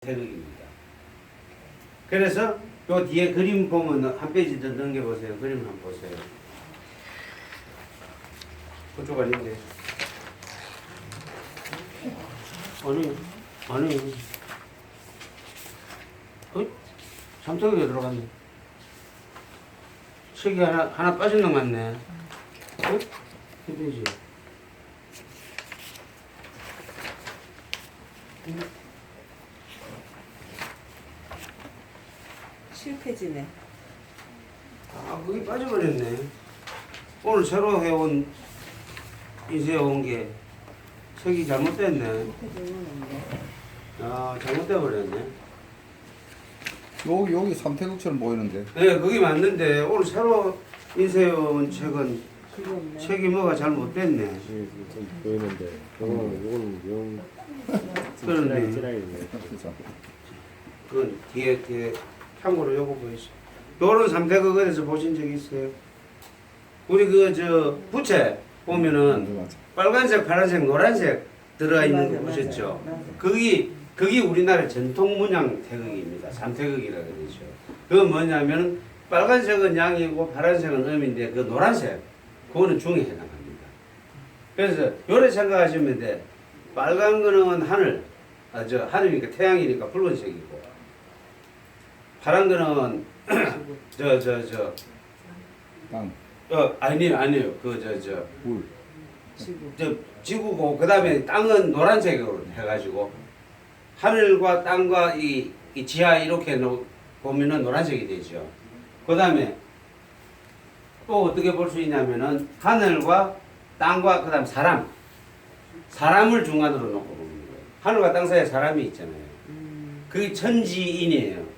태극입니다. 그래서 요 뒤에 그림 보면 한 페이지 더 넘겨보세요. 그림 한번 보세요. 그쪽 아닌데. 아니. 삼성에 들어갔네. 책이 하나 빠진 것 같네. 이 페이지. 실패지네. 거기 빠져버렸네. 오늘 새로 해온 인쇄해 온 게 책이 잘못됐네. 실패지는 없네. 잘못돼 버렸네. 여기 삼태국처럼 보이는데. 네, 그게 맞는데 오늘 새로 인쇄해 온 책은 그게 없네. 책이 뭐가 잘못됐네. 좀 보이는데 요거는 영 그러네. 찌라이네. 그렇죠. 그건 뒤에 참고로 요거 보이시죠. 요런 삼태극 어디서 보신 적 있어요? 우리 부채 보면은 맞아. 빨간색, 파란색, 노란색 들어가 있는 거 보셨죠? 맞아. 그게 우리나라 전통 문양 태극입니다. 삼태극이라 그러죠. 그건 뭐냐면 빨간색은 양이고 파란색은 음인데 그 노란색 그거는 중에 해당합니다. 그래서 요래 생각하시면 돼. 빨간 거는 하늘, 하늘이니까 태양이니까 붉은색이고 파란 거는 땅, 아니에요. 물. 지구. 지구고 그다음에 땅은 노란색으로 해가지고 하늘과 땅과 이 지하 이렇게 보면은 노란색이 되죠. 그다음에 또 어떻게 볼 수 있냐면은 하늘과 땅과 그다음 사람을 중간으로 놓고 보는 거예요. 하늘과 땅 사이에 사람이 있잖아요. 그게 천지인이에요.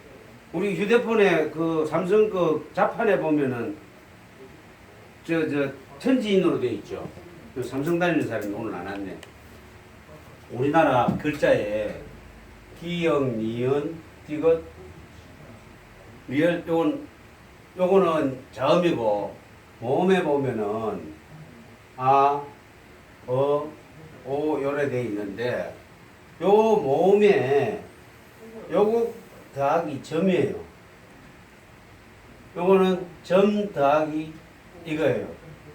우리 휴대폰에 그 삼성 그 자판에 보면은 천지인으로 되어 있죠. 삼성 다니는 사람이 오늘 안 왔네. 우리나라 글자에 기역, 니은, 디귿, 리을 요거는 자음이고 모음에 보면은 아, 오 요래 돼 있는데 요 모음에 요거 더하기 점이에요. 요거는 점 더하기 이거예요.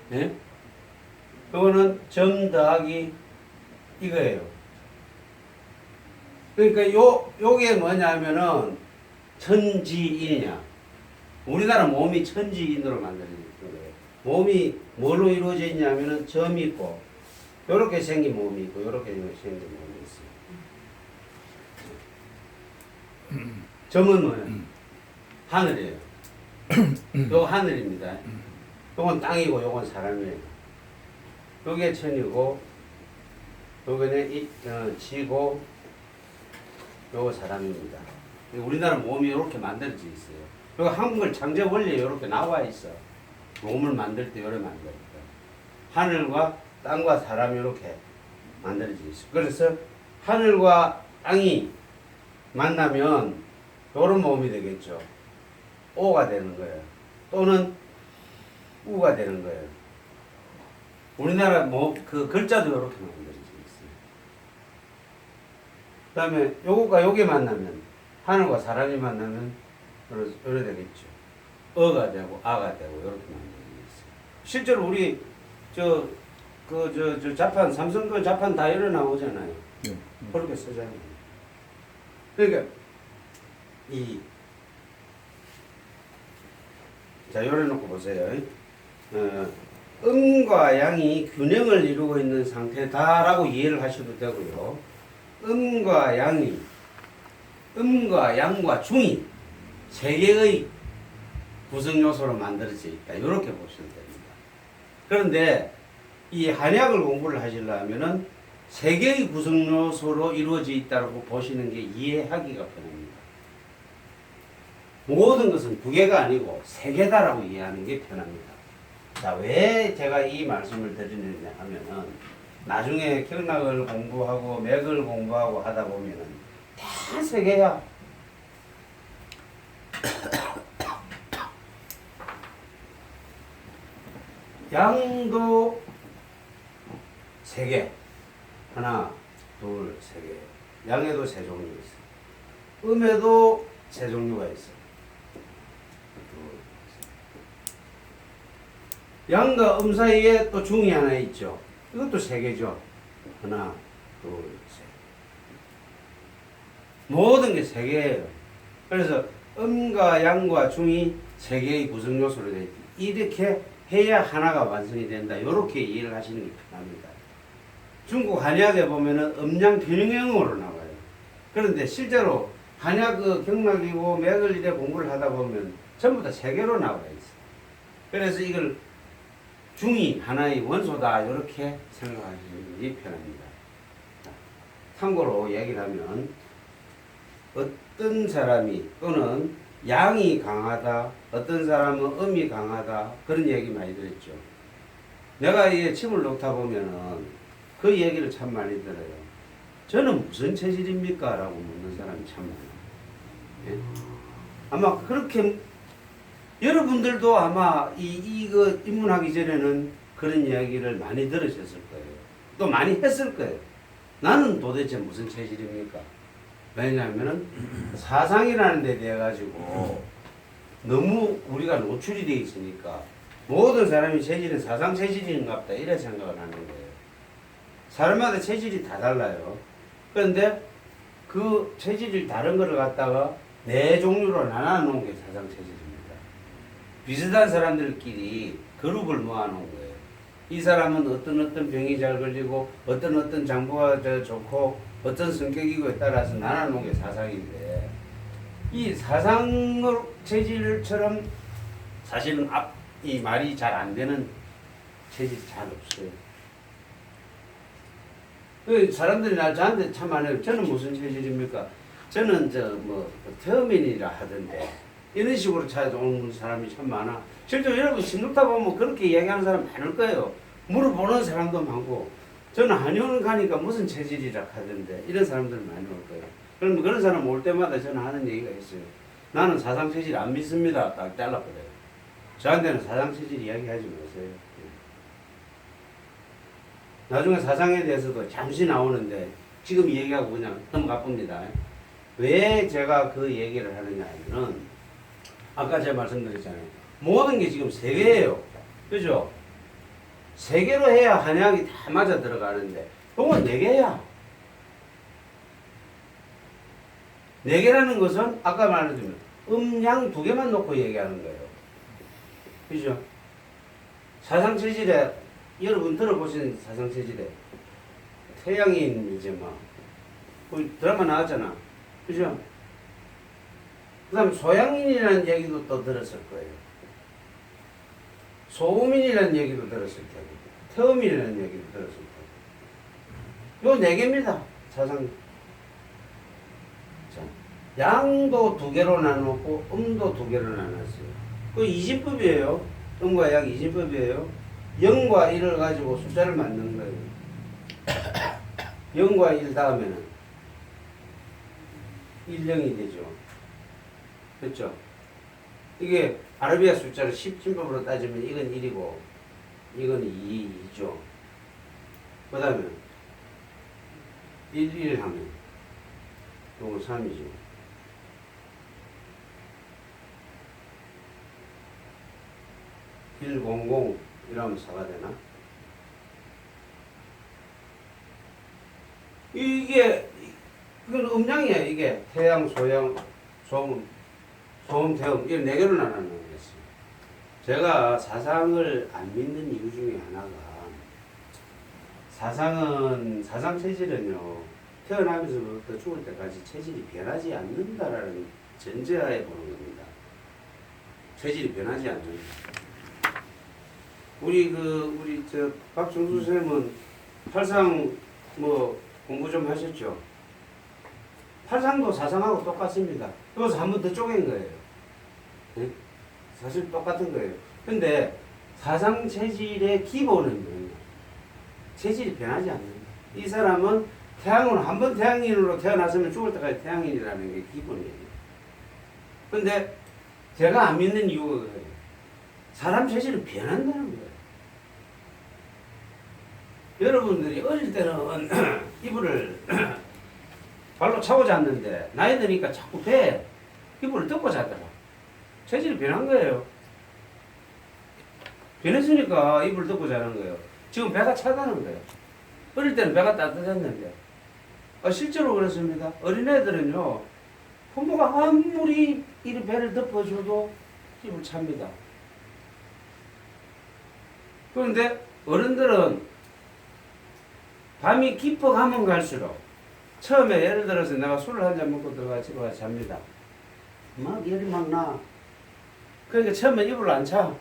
네? 요거는 점 더하기 이거예요. 그러니까 요게 뭐냐면은 천지인이냐. 우리나라 몸이 천지인으로 만들어진 거예요. 몸이 뭘로 이루어져 있냐면은 점이 있고 요렇게 생긴 몸이 있고 요렇게 생긴 몸이 있어요. 점은 뭐예요? 하늘이에요. 요 하늘입니다. 요건 땅이고 요건 사람이에요. 요게 천이고 요거는 지고 요거 사람입니다. 우리나라 몸이 이렇게 만들어져 있어요. 요거 한글 창제 원리에 이렇게 나와 있어. 몸을 만들 때 요래 만들었다. 하늘과 땅과 사람이 이렇게 만들어져 있어. 그래서 하늘과 땅이 만나면 요런 몸이 되겠죠. 오가 되는 거예요. 또는 우가 되는 거예요. 우리나라 그 글자도 이렇게 만들어져 있어요. 그 다음에 요거가 요게 만나면 하늘과 사람이 만나면 요래 되겠죠. 어가 되고 아가 되고 이렇게 만들어져 있어요. 실제로 우리 자판 삼성 그 자판 다 이래 나오잖아요. 네. 그렇게 쓰잖아요. 그러니까 자 요래 놓고 보세요. 음과 양이 균형을 이루고 있는 상태다라고 이해를 하셔도 되고요. 음과 양과 중이 세 개의 구성 요소로 만들어져 있다. 이렇게 보시면 됩니다. 그런데 이 한약을 공부를 하시려면은 세 개의 구성 요소로 이루어져 있다고 보시는 게 이해하기가 편합니다. 모든 것은 두 개가 아니고 세 개다라고 이해하는 게 편합니다. 자, 왜 제가 이 말씀을 드리느냐 하면은 나중에 경락을 공부하고 맥을 공부하고 하다 보면은 다 세 개야. 양도 세 개. 하나, 둘, 세 개. 양에도 세 종류 있어요. 음에도 세 종류가 있어. 양과 음 사이에 또 중이 하나 있죠. 이것도 세 개죠. 하나, 둘, 셋. 모든 게 세 개예요. 그래서 음과 양과 중이 세 개의 구성 요소로 되어 있다. 이렇게 해야 하나가 완성이 된다. 이렇게 이해를 하시는 게 편합니다. 중국 한약에 보면은 음양 균형형으로 나와요. 그런데 실제로 한약 그 경락이고 맥을 이래 공부를 하다 보면 전부 다 세 개로 나와 있어. 그래서 이걸 중이 하나의 원소다 이렇게 생각하시는 게 편합니다. 참고로 얘기를 하면 어떤 사람이 또는 양이 강하다, 어떤 사람은 음이 강하다 그런 얘기 많이 들었죠. 내가 이 침을 놓다 보면은 그 얘기를 참 많이 들어요. 저는 무슨 체질입니까? 라고 묻는 사람이 참 많아요. 예? 아마 그렇게 여러분들도 아마 이거 입문하기 전에는 그런 이야기를 많이 들으셨을 거예요. 또 많이 했을 거예요. 나는 도대체 무슨 체질입니까? 왜냐하면은 사상이라는 데 대해 가지고 너무 우리가 노출이 되어 있으니까 모든 사람이 체질은 사상 체질인가 보다 이래 생각을 하는 거예요. 사람마다 체질이 다 달라요. 그런데 그 체질이 다른 거를 갖다가 네 종류로 나눠 놓은 게 사상 체질입니다. 비슷한 사람들끼리 그룹을 모아 놓은 거예요. 이 사람은 어떤 병이 잘 걸리고 어떤 장부가 더 좋고 어떤 성격이고에 따라서 나눠 놓은 게 사상인데 이 사상 체질처럼 사실은 이 말이 잘 안 되는 체질이 잘 없어요. 그 사람들이 저한테 참 많아요. 저는 무슨 체질입니까? 저는 태어민이라 하던데 이런 식으로 찾아오는 사람이 참 많아. 실제로 여러분 신놓다 보면 그렇게 이야기하는 사람 많을 거예요. 물어보는 사람도 많고 저는 한의원 가니까 무슨 체질이라 하던데 이런 사람들 많이 올 거예요. 그럼 그런 사람 올 때마다 저는 하는 얘기가 있어요. 나는 사상 체질 안 믿습니다. 딱 잘라버려요. 저한테는 사상 체질 이야기하지 마세요. 나중에 사상에 대해서도 잠시 나오는데 지금 얘기하고 그냥 넘어가 봅니다. 왜 제가 그 얘기를 하느냐 하면은 아까 제가 말씀드렸잖아요. 모든 게 지금 세 개예요. 그죠? 세 개로 해야 한약이 다 맞아 들어가는데 이건 네 개야. 네 개라는 것은 아까 말했지만 음양 두 개만 놓고 얘기하는 거예요. 그죠? 사상체질에 여러분 들어보신 사상체질에 태양인 이제 막 드라마 나왔잖아. 그죠? 그 다음 소양인이라는 얘기도 또 들었을 거예요. 소음인이라는 얘기도 들었을 테고 태음인이라는 얘기도 들었을 테고 요 네 개입니다. 사상. 자, 양도 두 개로 나누고 음도 두 개로 나눴어요. 그 이진법이에요. 음과 양 이진법이에요. 0과 1을 가지고 숫자를 만든 거예요. 0과 1 다음에는 1, 0이 되죠. 그렇죠? 이게 아라비아 숫자를 10진법으로 따지면 이건 1이고 이건 2죠. 그 다음에 1 하면 이건 3이죠. 100 이러면 4가 되나? 이게 이건 음양이에요. 이게 태양, 소양, 소음, 태음 이런 네 개로 나누는 거였어요. 제가 사상을 안 믿는 이유 중에 하나가 사상 체질은요 태어나면서부터 죽을 때까지 체질이 변하지 않는다라는 전제하에 보는 겁니다. 체질이 변하지 않는다. 우리 박정수 선생님은 팔상 공부 좀 하셨죠? 팔상도 사상하고 똑같습니다. 그래서 한 번 더 쪼갠 거예요. 네? 사실 똑같은 거예요. 근데 사상 체질의 기본은 뭐냐? 체질이 변하지 않는다. 이 사람은 태양으로 한 번 태양인으로 태어났으면 죽을 때까지 태양인이라는 게 기본이에요. 근데 제가 안 믿는 이유가 그거예요. 사람 체질은 변한다는 거예요. 여러분들이 어릴 때는 이불을 발로 차고 잤는데 나이 드니까 자꾸 배에 이불을 덮고 자더라. 체질이 변한 거예요. 변했으니까 이불을 덮고 자는 거예요. 지금 배가 차다는 거예요. 어릴 때는 배가 따뜻했는데. 실제로 그렇습니다. 어린애들은요, 부모가 아무리 이 배를 덮어줘도 이불 찹니다. 그런데 어른들은 밤이 깊어가면 갈수록 처음에 예를 들어서 내가 술을 한 잔 먹고 들어가 집에 가서 잡니다. 막 열이 막 나. 그러니까 처음에 이불을 안 차.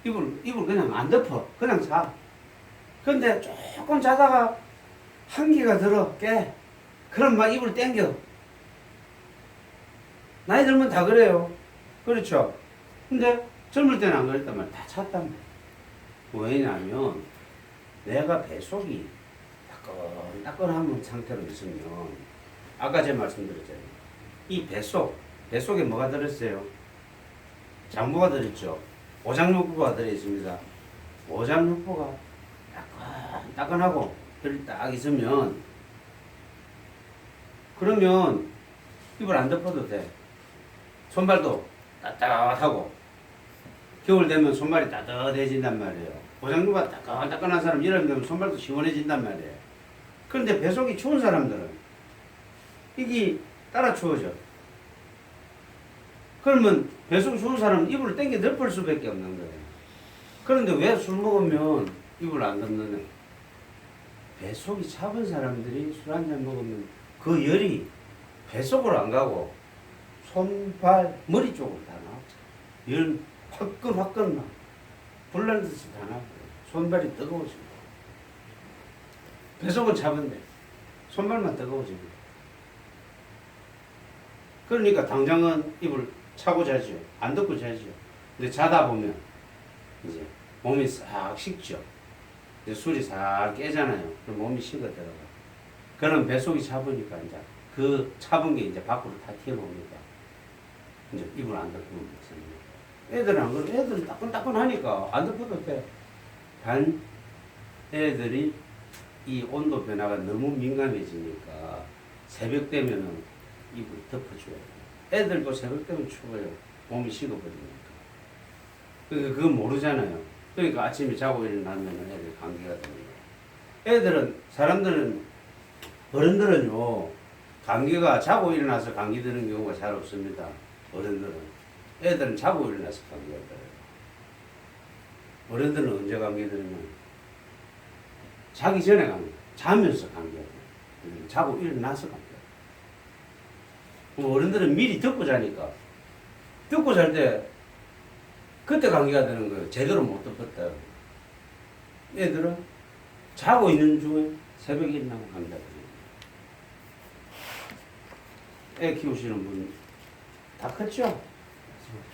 이불 그냥 안 덮어. 그냥 자. 근데 조금 자다가 한기가 들어 깨. 그럼 막 이불 땡겨. 나이 들면 다 그래요. 그렇죠. 근데 젊을 때는 안 그랬단 말이야. 다 찼단 말이야. 왜냐하면 내가 뱃속이 따끈따끈한 상태로 있으면 아까 제가 말씀드렸잖아요. 이 뱃속에 뭐가 들었어요? 장부가 들었죠. 오장육부가 들어있습니다. 오장육부가 따끈따끈하고 딱 있으면 그러면 이불 안 덮어도 돼. 손발도 따뜻하고 겨울 되면 손발이 따뜻해진단 말이에요. 오장육부가 따끈따끈한 사람 여름 되면 손발도 시원해진단 말이에요. 그런데 뱃속이 추운 사람들은 이게 따라 추워져. 그러면 뱃속이 추운 사람은 이불을 땡겨 덮을 수밖에 없는 거예요. 그런데 왜 술 먹으면 이불 안 덮느냐? 뱃속이 차은 사람들이 술 한 잔 먹으면 그 열이 뱃속으로 안 가고 손, 발, 머리 쪽으로 다 나와. 열 화끈화끈 나. 불난 듯이 다 나와. 손발이 뜨거워집니다. 뱃속은 차은데 손발만 뜨거워집니다. 그러니까 당장은 이불 차고 자죠. 안 덮고 자죠. 근데 자다 보면 이제 몸이 싹 식죠. 이제 술이 싹 깨잖아요. 그럼 몸이 식어 들어가. 그럼 뱃속이 차보니까 이제 그 차본 게 이제 밖으로 다 튀어나옵니다. 이제 이불 안 덮으면 됐습니다. 애들은 안 그래. 애들은 따끈따끈하니까 안 덮어도 돼. 단 애들이 이 온도 변화가 너무 민감해지니까 새벽 되면은 이불 덮어줘야 돼요. 애들도 새벽 되면 추워요. 몸이 식어버리니까. 그러니까 그건 모르잖아요. 그러니까 아침에 자고 일어나면 애들 감기가 드는 거예요. 애들은, 사람들은, 어른들은요, 감기가 자고 일어나서 감기 드는 경우가 잘 없습니다. 어른들은. 애들은 자고 일어나서 감기가 들어요. 어른들은 언제 감기 들으면 자기 전에 감기, 자면서 감기가 들어요. 자고 일어나서 감기가 들어요. 어른들은 미리 덮고 자니까 덮고 잘 때 그때 감기가 드는 거예요. 제대로 못 덮었다. 애들은 자고 있는 중에 새벽에 일어나고 감기가 들어요. 애 키우시는 분 다 컸죠?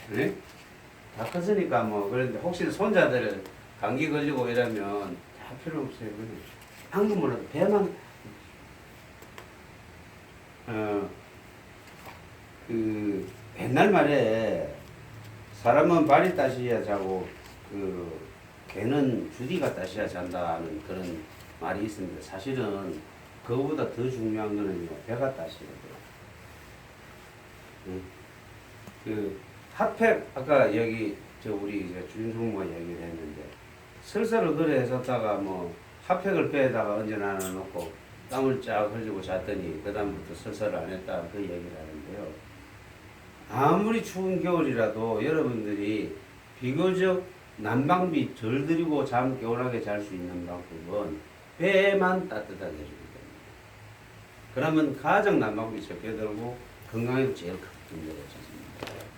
네? 다 컸으니까 뭐 그런데 혹시 손자들 감기 걸리고 이러면 다 필요 없어요. 한국 몰라도 배만 그 옛날 말에 사람은 발이 따시야 자고 그 개는 주디가 따시야 잔다는 그런 말이 있습니다. 사실은 그거보다 더 중요한 거는요, 배가 따시거든요. 그 핫팩 아까 여기 저 우리 주인공과 얘기를 했는데 설사를 그래 했었다가 뭐 핫팩을 배에다가 얹어놔 놓고 땀을 쫙 흘리고 잤더니 그 다음부터 설사를 안 했다 그 얘기를 하는데요. 아무리 추운 겨울이라도 여러분들이 비교적 난방비 덜 들이고 잠 개운하게 잘 수 있는 방법은 배만 따뜻하게 해주는 겁니다. 그러면 가장 난방비 적게 들고 건강에도 제일 큰 문제가 있습니다.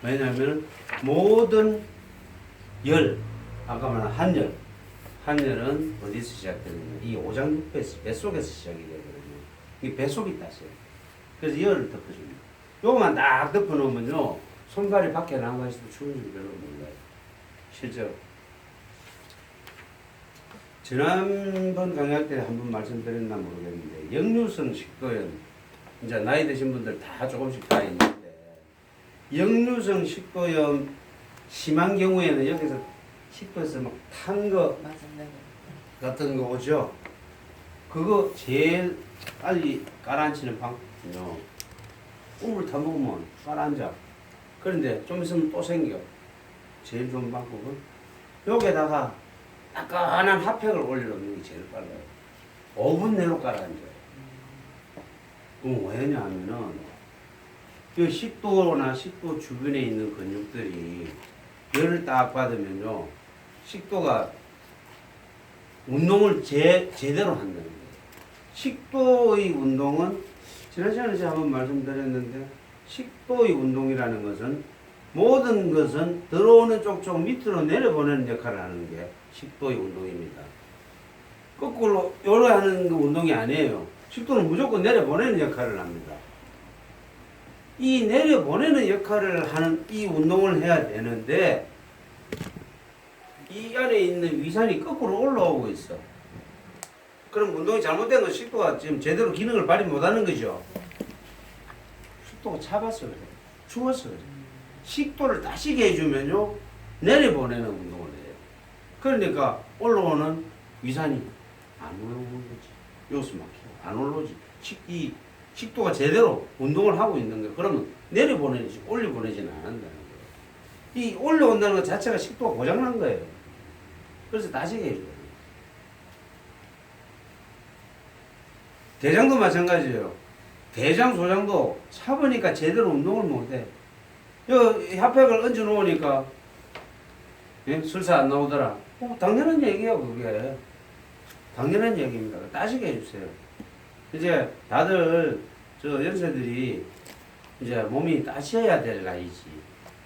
왜냐하면 모든 열, 아까 말한 한열은 어디서 시작되느냐? 이 오장육 뱃속에서 시작이 되거든요. 이 뱃속이 따세요. 그래서 열을 덮어줍니다. 요거만 딱 덮어놓으면요, 손발이 밖에 나가 있어도 추운 줄 별로 몰라요. 실제로. 지난번 강의할 때 한번 말씀드렸나 모르겠는데, 역류성 식도염, 이제 나이 드신 분들 다 조금씩 다 있는데, 역류성 식도염 심한 경우에는 여기서 식도에서 막 탄 거 같은 거 오죠? 그거 제일 빨리 가라앉히는 방법, 꿈을 다 먹으면 가라앉아. 그런데 좀 있으면 또 생겨. 제일 좋은 방법은 여기에다가 따끈한 핫팩을 올려놓는 게 제일 빨라요. 5분 내로 가라앉아요. 그럼 왜냐하면은 이 식도나 식도 주변에 있는 근육들이 열을 딱 받으면요, 식도가 운동을 제대로 한다는 거예요. 식도의 운동은 지난 시간에 제가 한번 말씀드렸는데, 식도의 운동이라는 것은 모든 것은 들어오는 쪽쪽 밑으로 내려보내는 역할을 하는 게 식도의 운동입니다. 거꾸로 요래 하는 그 운동이 아니에요. 식도는 무조건 내려보내는 역할을 합니다. 이 내려보내는 역할을 하는 이 운동을 해야 되는데, 이 안에 있는 위산이 거꾸로 올라오고 있어. 그럼 운동이 잘못된 건 식도가 지금 제대로 기능을 발휘 못하는 거죠. 식도가 차가서 그래. 추워서 그래. 식도를 따시게 해주면요, 내려보내는 운동을 해요. 그러니까 올라오는 위산이 안 올라오는 거지. 여기서 막히고 안 올라오지. 이 식도가 제대로 운동을 하고 있는 거예요. 그러면 내려보내지 올려보내지는 않는다는 거예요. 이 올라온다는 것 자체가 식도가 고장난 거예요. 그래서 따시게 해줘요. 대장도 마찬가지예요. 대장, 소장도 차보니까 제대로 운동을 못해. 이 핫팩을 얹어 놓으니까 설사 안 나오더라. 당연한 얘기야, 그게. 당연한 얘기입니다. 따시게 해주세요. 이제 다들 저 연세들이 이제 몸이 따셔야 될 나이지.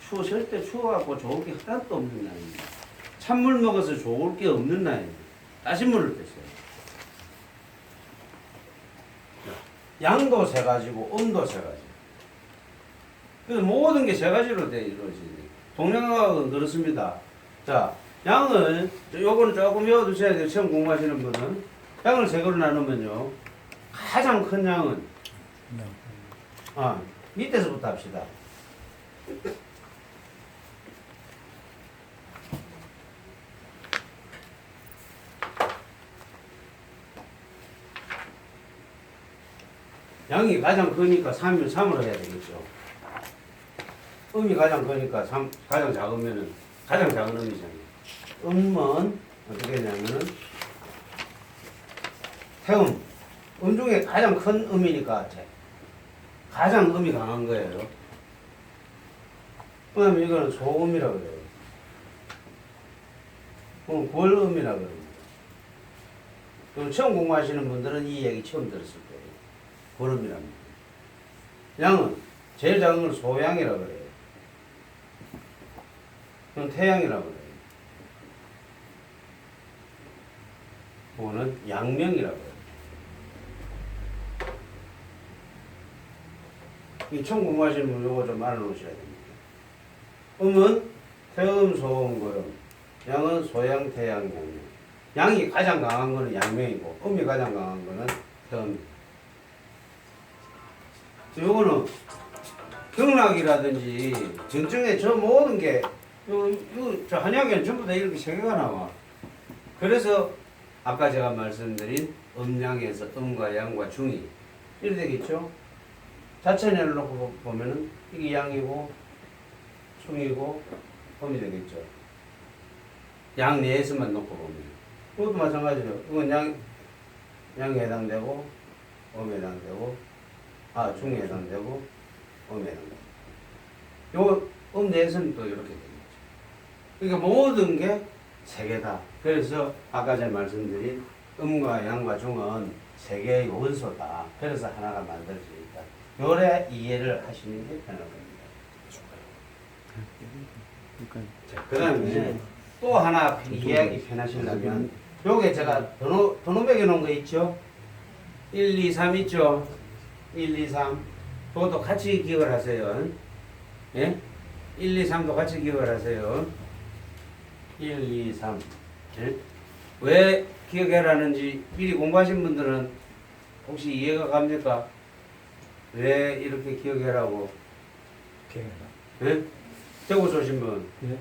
추우실 때 추워갖고 좋을 게 하나도 없는 나이입니다. 찬물 먹어서 좋을 게 없는 나이입니다. 따신 물을 드세요. 양도 세 가지고 음도 세 가지. 그래서 모든 게 세 가지로 돼 이루어지니. 동양학은 그렇습니다. 자, 양을 요거는 조금 외워두셔야 돼요. 처음 공부하시는 분은 양을 세 개로 나누면요, 가장 큰 양은 밑에서부터 합시다. 양이 가장 크니까 3이면 3으로 해야 되겠죠. 음이 가장 크니까 3, 가장 작으면은 가장 작은 음이잖아요. 음은 어떻게 되냐면은 태음. 음 중에 가장 큰 음이니까 가장 음이 강한 거예요. 그 다음에 이거는 소음이라고 그래요. 그럼 골음이라고 그럽니다. 그럼 처음 공부하시는 분들은 이 얘기 처음 들었을 거예요. 골음이랍니다. 양은 제일 작은 걸 소양이라고 그래요. 그건 태양이라고 그래요. 그거는 양명이라고 해요. 이 처음 공부하시는 분 요거 좀 알아놓으셔야 됩니다. 음은 태음, 소음, 고음. 양은 소양, 태양, 양명. 양이 가장 강한 거는 양명이고, 음이 가장 강한 거는 태음. 요거는 경락이라든지 전증에 저 모든 게 저 한약에는 전부 다 이렇게 세 개가 나와. 그래서 아까 제가 말씀드린 음양에서 음과 양과 중이 이렇게 되겠죠. 자체를 놓고 보면은 이게 양이고 중이고 음이 되겠죠. 양 내에서만 놓고 보면 그것도 마찬가지로 이건 양에 해당되고 음에 해당되고 중에 해당되고 음에 해당되고 요 내에서는 또 이렇게 되겠죠. 그러니까 모든 게 세 개다. 그래서 아까 제가 말씀드린 음과 양과 중은 세 개의 원소다. 그래서 하나가 만들어져 있다. 요래 이해를 하시는 게 편할 겁니다. 그 다음에 또 하나 이해하기 편하시려면 요게 제가 번호 매겨 놓은 거 있죠? 1, 2, 3 있죠? 1, 2, 3 그것도 같이 기억을 하세요. 예? 1, 2, 3도 같이 기억을 하세요. 1, 2, 3 예? 왜 기억해라는지 미리 공부하신 분들은 혹시 이해가 갑니까? 왜 이렇게 기억해라고? 예? 적어서 오신 분? 네.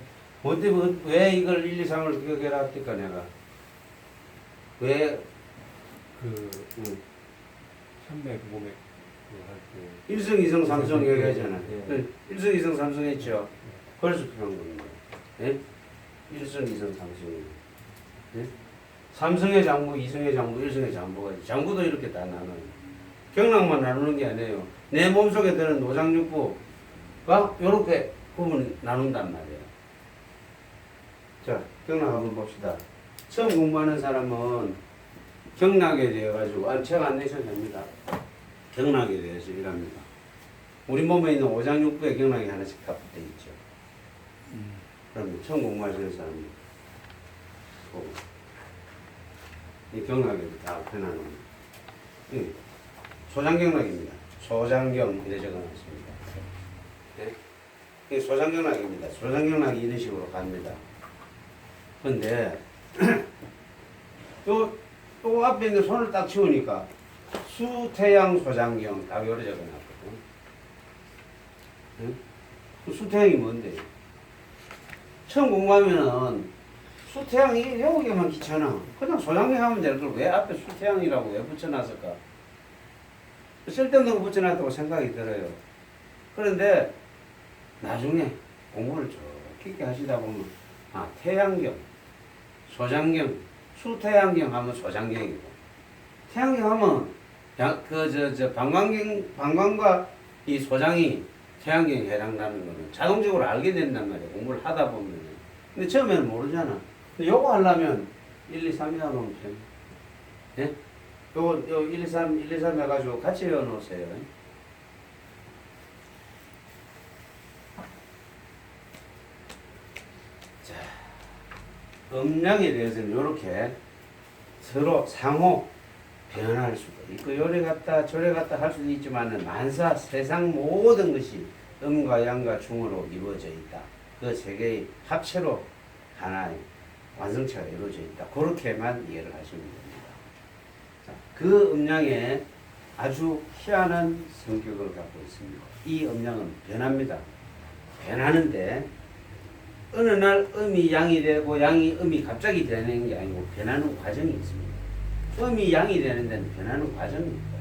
왜 이걸 1, 2, 3을 기억해라 합니까 내가? 왜? 300, 500. 일성, 이성, 삼성 얘기하잖아. 예. 일성, 이성, 삼성 했죠. 그래서 그런 겁니다. 예? 일성, 이성, 삼성. 예? 삼성의 장부, 이성의 장부, 일성의 장부가 있지. 장부도 이렇게 다 나눠요. 경락만 나누는 게 아니에요. 내 몸속에 드는 노장육부가 이렇게 구분 나눈단 말이에요. 자, 경락 한번 봅시다. 처음 공부하는 사람은 경락에 대해 가지고 책 안 내셔도 됩니다. 경락에 대해서 일합니다. 우리 몸에 있는 오장육부의 경락이 하나씩 다 붙어 있죠. 그럼 처음 공부하시는 사람이 보고 이 경락에 다 펴나는 소장경락입니다. 소장경 이래 적어놨습니다. 네? 이게 소장경락입니다. 소장경락이 이런 식으로 갑니다. 근데 또 앞에 있는 손을 딱 치우니까 수태양 소장경 딱 요래 적어놨거든. 응? 그 수태양이 뭔데? 처음 공부하면은 수태양이 외우기만 귀찮아. 그냥 소장경 하면 될 걸 왜 앞에 수태양이라고 왜 붙여놨을까? 쓸데없는 거 붙여놨다고 생각이 들어요. 그런데 나중에 공부를 쭉 깊게 하시다 보면 태양경, 소장경, 수태양경 하면 소장경이고 태양경 하면 방광과 이 소장이 태양경에 해당하는 거는 자동적으로 알게 된단 말이에요. 공부를 하다 보면. 근데 처음에는 모르잖아. 근데 요거 하려면 1, 2, 3 해놓으면 돼요. 예? 요 1, 2, 3, 1, 2, 3 해가지고 같이 외워놓으세요. 자, 음량에 대해서는 이렇게 서로 상호 변할 수도 있고 요래 갔다 저래 갔다 할 수도 있지만은 만사 세상 모든 것이 음과 양과 중으로 이루어져 있다. 그 세 개의 합체로 하나의 완성체가 이루어져 있다. 그렇게만 이해를 하시면 됩니다. 자, 그 음량에 아주 희한한 성격을 갖고 있습니다. 이 음량은 변합니다. 변하는데 어느 날 음이 양이 되고 양이 음이 갑자기 되는 게 아니고 변하는 과정이 있습니다. 음이 양이 되는 데는 변하는 과정이 있어요.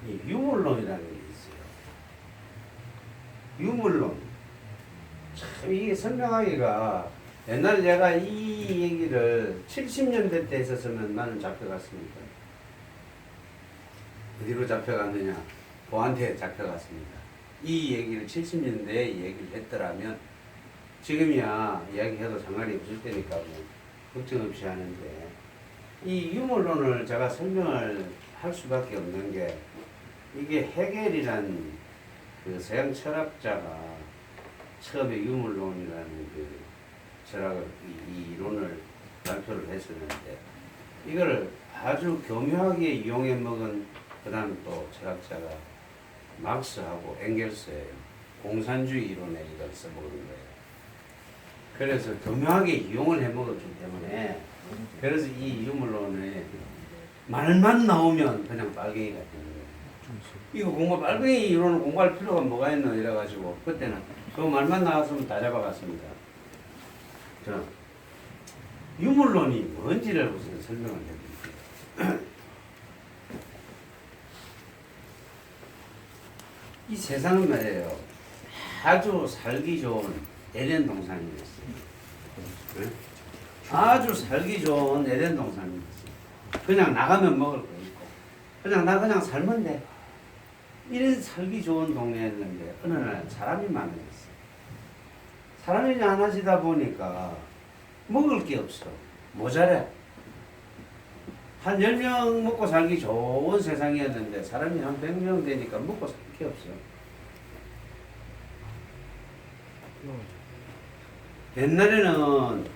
이 유물론이라는 게 있어요. 유물론. 참 이게 설명하기가 옛날에 내가 이 얘기를 70년대 때 했었으면 나는 잡혀갔습니다. 어디로 잡혀갔느냐? 보한테 잡혀갔습니다. 이 얘기를 70년대에 얘기를 했더라면 지금이야 이야기해도 상관이 없을 테니까 뭐 걱정 없이 하는데 이 유물론을 제가 설명을 할 수밖에 없는 게 이게 헤겔이란 그 서양 철학자가 처음에 유물론이라는 그 철학을 이 이론을 발표를 했었는데 이걸 아주 교묘하게 이용해 먹은 그다음 또 철학자가 막스하고 엥겔스예요. 공산주의 이론에 이걸 써먹은 거예요. 그래서 교묘하게 이용을 해 먹었기 때문에 그래서 이 유물론에 말만 나오면 그냥 빨갱이가 되는 거예요. 이거 빨갱이 이론을 공부할 필요가 뭐가 있나 이래가지고 그때는 그 말만 나왔으면 다 잡아갔습니다. 자, 유물론이 뭔지를 우선 설명을 해드릴게요. 이 세상은 말이에요. 아주 살기 좋은 에덴 동산이었어요. 네? 아주 살기 좋은 에덴 동산이었어요. 그냥 나가면 먹을 거 있고, 그냥 살면 돼. 이런 살기 좋은 동네였는데 어느 날 사람이 많아졌어요. 사람이 많아지다 보니까 먹을 게 없어. 모자래. 한 10명 먹고 살기 좋은 세상이었는데 사람이 한 100명 되니까 먹고 살 게 없어. 옛날에는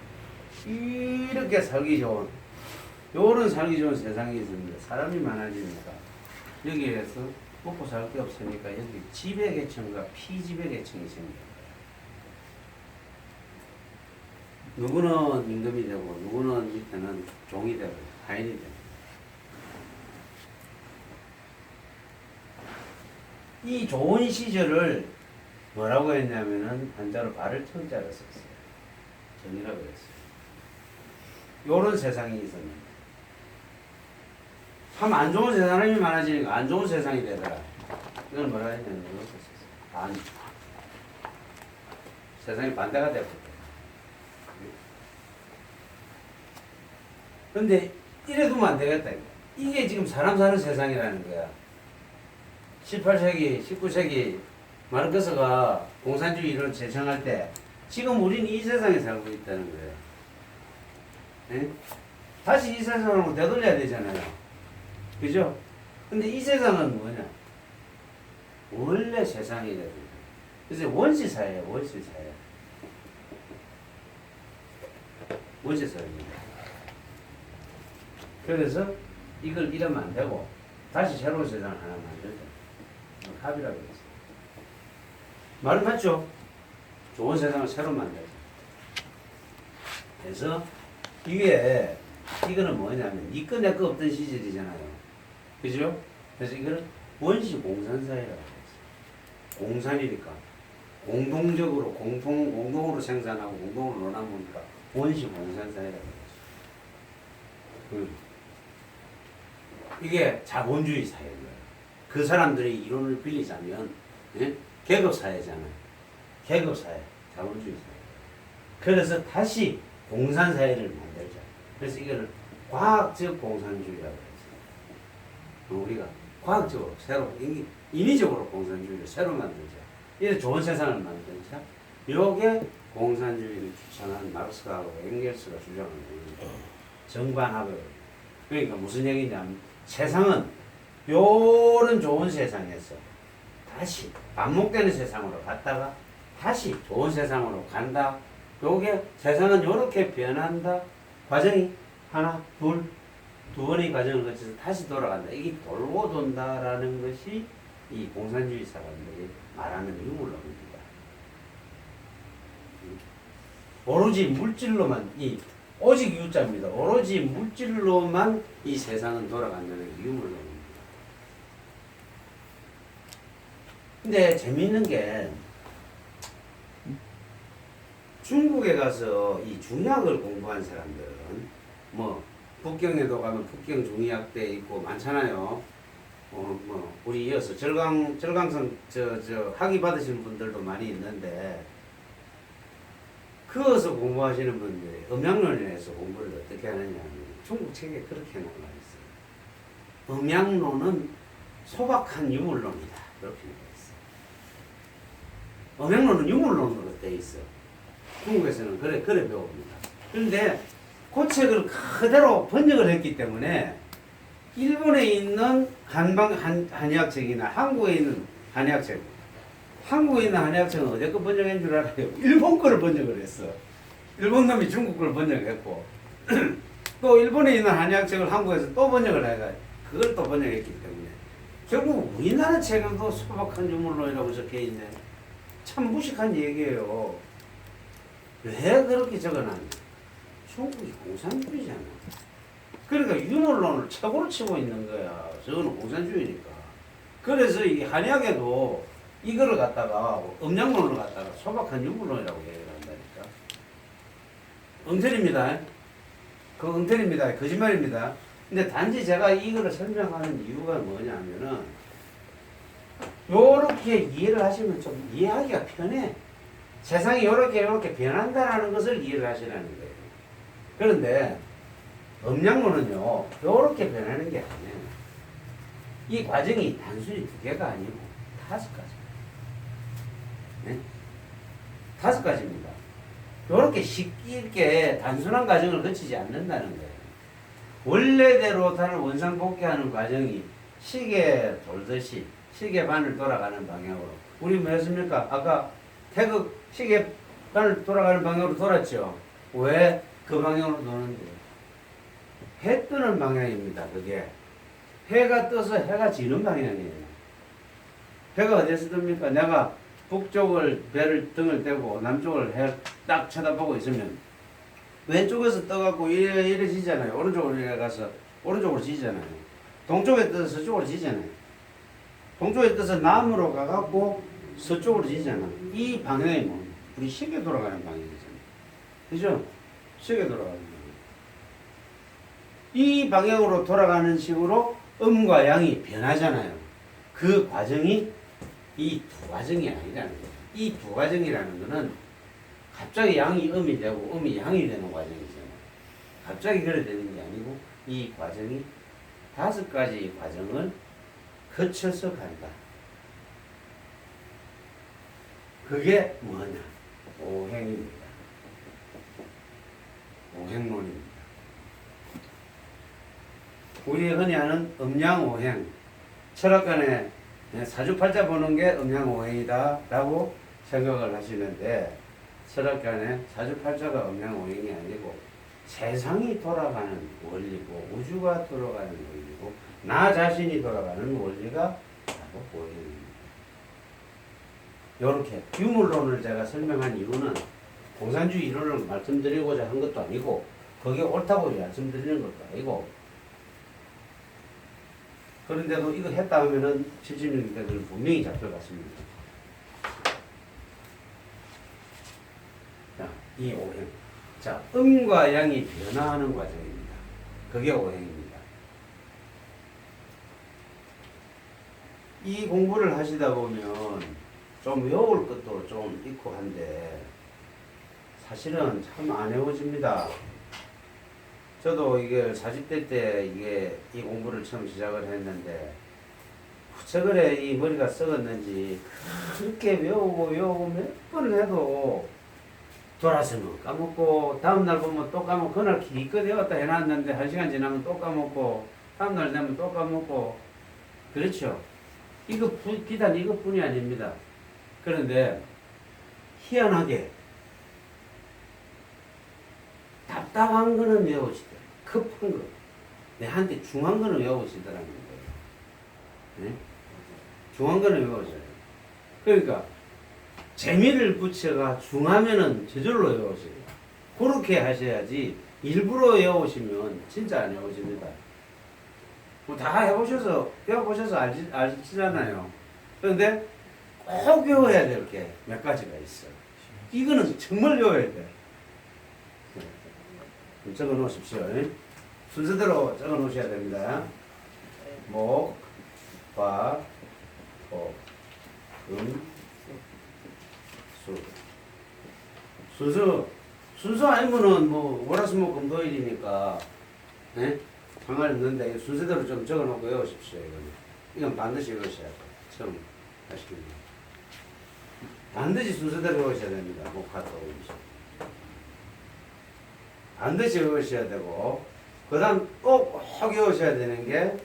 이렇게 살기 좋은 요런 살기 좋은 세상이 있었는데 사람이 많아지니까 여기에서 먹고 살 게 없으니까 여기 지배계층과 피지배계층이 생겨요. 누구는 임금이 되고 누구는 밑에는 종이 되고 하인이 되고 이 좋은 시절을 뭐라고 했냐면은 한자로 발을 천자로 썼어요. 전이라고 했어요. 요런 세상이 있었는데 참 안 좋은 사람이 많아지니까 안 좋은 세상이 되더라. 이건 뭐라 했냐면 이렇게 썼어요. 반. 세상이 반대가 되거든. 근데 이래 두면 안 되겠다. 이게 지금 사람 사는 세상이라는 거야. 18세기, 19세기 마르크스가 공산주의를 제창할 때 지금 우리는 이 세상에 살고 있다는 거예요. 네? 다시 이 세상으로 되돌려야 되잖아요. 그죠? 근데 이 세상은 뭐냐? 원래 세상이거든요. 그래서 원시사예요, 원시사예요. 원시사입니다. 그래서 이걸 이러면 안 되고 다시 새로운 세상을 하나 만들자. 합의라고 했어요. 말은 맞죠? 좋은 세상을 새로 만들자. 그래서 이거는 뭐냐면 니꺼 내꺼 없던 시절이잖아요. 그죠? 그래서 이거는 원시 공산사회라고 했어요. 공산이니까 공동적으로 공동으로 생산하고 공동으로 논하니까 원시 공산사회라고 했어요. 이게 자본주의 사회예요. 그 사람들이 이론을 빌리자면 계급사회잖아요. 계급사회, 자본주의 사회. 그래서 다시 공산사회를 만들자. 그래서 이거는 과학적 공산주의라고 했어요. 우리가 과학적으로 새로 인위적으로 공산주의를 새로 만들자. 이래 좋은 세상을 만들자. 요게 공산주의를 추천한 마르크스하고 엥겔스가 주장하는 정반합을. 그러니까 무슨 얘기냐면 세상은 요런 좋은 세상에서 다시 반복되는 세상으로 갔다가 다시 좋은 세상으로 간다. 요게 세상은 요렇게 변한다. 과정이 하나, 두 번의 과정을 거쳐서 다시 돌아간다. 이게 돌고 돈다라는 것이 이 공산주의 사람들이 말하는 유물론입니다. 오로지 물질로만 오직 유자입니다. 오로지 물질로만 이 세상은 돌아간다는 유물론입니다. 근데 재미있는 게 중국에 가서 이 중약을 공부한 사람들은 뭐 북경에도 가면 북경 중의학대 있고 많잖아요. 우리 이어서 절강성 학위 받으신 분들도 많이 있는데 그어서 공부하시는 분들이 음양론에서 공부를 어떻게 하느냐 하면 중국 책에 그렇게 나와 있어요. 음양론은 소박한 유물론이다. 그렇게 나와 있어요. 음양론은 유물론으로 되어 있어. 중국에서는 그래 배웁니다. 그런데 그 책을 그대로 번역을 했기 때문에 일본에 있는 한의학책이나 한국에 있는 한의학책, 한국에 있는 한의학책은 어디 거 번역한 줄 알아요? 일본 거를 번역을 했어. 일본 놈이 중국 걸 번역했고 또 일본에 있는 한의학책을 한국에서 또 번역을 해가 그걸 또 번역했기 때문에 결국 우리나라 책에도 소박한 유물론이라고 적혀있네. 참 무식한 얘기예요. 왜 그렇게 적어놨냐? 중국이 공산주의잖아. 그러니까 유물론을 최고로 치고 있는 거야. 저거는 공산주의니까. 그래서 이 한의학에도 이거를 갖다가 음양론을 갖다가 소박한 유물론이라고 얘기를 한다니까. 엉터리입니다. 그 엉터리입니다. 거짓말입니다. 근데 단지 제가 이거를 설명하는 이유가 뭐냐면은 요렇게 이해를 하시면 좀 이해하기가 편해. 세상이 요렇게 변한다라는 것을 이해를 하시라는 거예요. 그런데 음양론은요 요렇게 변하는 게 아니에요. 이 과정이 단순히 2개가 아니고 5가지. 네? 5가지입니다. 요렇게 쉽게 단순한 과정을 거치지 않는다는 거예요. 원래대로 다른 원상복귀하는 과정이 시계 돌듯이 시계 반을 돌아가는 방향으로. 우리 뭐였습니까? 아까 태극 시계 반을 돌아가는 방향으로 돌았죠. 왜 그 방향으로 도는데요? 해 뜨는 방향입니다. 그게 해가 떠서 해가 지는 방향이에요. 해가 어디서 뜹니까? 내가 북쪽을 등을 떼고 남쪽을 해 딱 쳐다보고 있으면 왼쪽에서 떠갖고 이래 지잖아요. 오른쪽으로 이래 가서 오른쪽으로 지잖아요. 동쪽에 떠서 서쪽으로 지잖아요. 동쪽의 뜻은 남으로 가갖고 서쪽으로 지잖아. 이 방향이 뭐 우리 시계 돌아가는 방향이잖아. 그죠? 시계 돌아가는 방향. 이 방향으로 돌아가는 식으로 음과 양이 변하잖아요. 그 과정이 이 두 과정이 아니라는 거예요. 이 두 과정이라는 거는 갑자기 양이 음이 되고 음이 양이 되는 과정이잖아요. 갑자기 그래 되는 게 아니고 이 과정이 5가지 과정을 거쳐서 간다. 그게 뭐냐? 오행입니다. 오행론입니다. 우리 흔히 하는 음양오행, 철학관에 사주팔자 보는 게 음양오행이다 라고 생각을 하시는데, 철학관에 사주팔자가 음양오행이 아니고 세상이 돌아가는 원리고 우주가 돌아가는 원리고 나 자신이 돌아가는 원리가 바로 오행입니다. 이렇게 유물론을 제가 설명한 이유는 공산주의 이론을 말씀드리고자 한 것도 아니고 그게 옳다고 말씀드리는 것도 아니고, 그런데도 이거 했다 하면은 70년대들은 분명히 잡혀갔습니다. 자, 이 오행. 자, 음과 양이 변화하는 과정입니다. 그게 오행입니다. 이 공부를 하시다 보면 좀 외울 것도 좀 있고 한데 사실은 참 안 외워집니다. 저도 이게 40대 때 이게 이 공부를 처음 시작을 했는데 최근에 이 머리가 썩었는지 그렇게 외우고 몇 번을 해도 돌아서면 까먹고 다음날 보면 또 까먹고, 그날 기껏 외웠다 해놨는데 1시간 지나면 또 까먹고 다음날 되면 또 까먹고. 그렇죠. 이거 비단 이것뿐이 아닙니다. 그런데 희한하게 답답한 거는 외우시더라고요. 급한 거. 내한테 중한 거는 외우시더라는 거예요. 네? 중한 거는 외우셔요. 그러니까 재미를 붙여가 중하면은 저절로 외우셔요. 그렇게 하셔야지 일부러 외우시면 진짜 안 외우십니다. 뭐 다 해보셔서 배워보셔서 알지잖아요. 그런데 꼭 외워야 될 게 몇 가지가 있어요. 이거는 정말 외워야 돼. 적어 놓으십시오. 순서대로 적어 놓으셔야 됩니다. 목, 화, 목, 수. 순서 아니면은 뭐 월화수목 금토일이니까 상관이 없는데 순서대로 좀 적어 놓고 외우십시오. 이건 반드시 외우셔야 돼요. 처음 하시면 반드시 순서대로 외우셔야 됩니다. 목, 화, 토, 반드시 외우셔야 되고, 그 다음 꼭 외우셔야 되는 게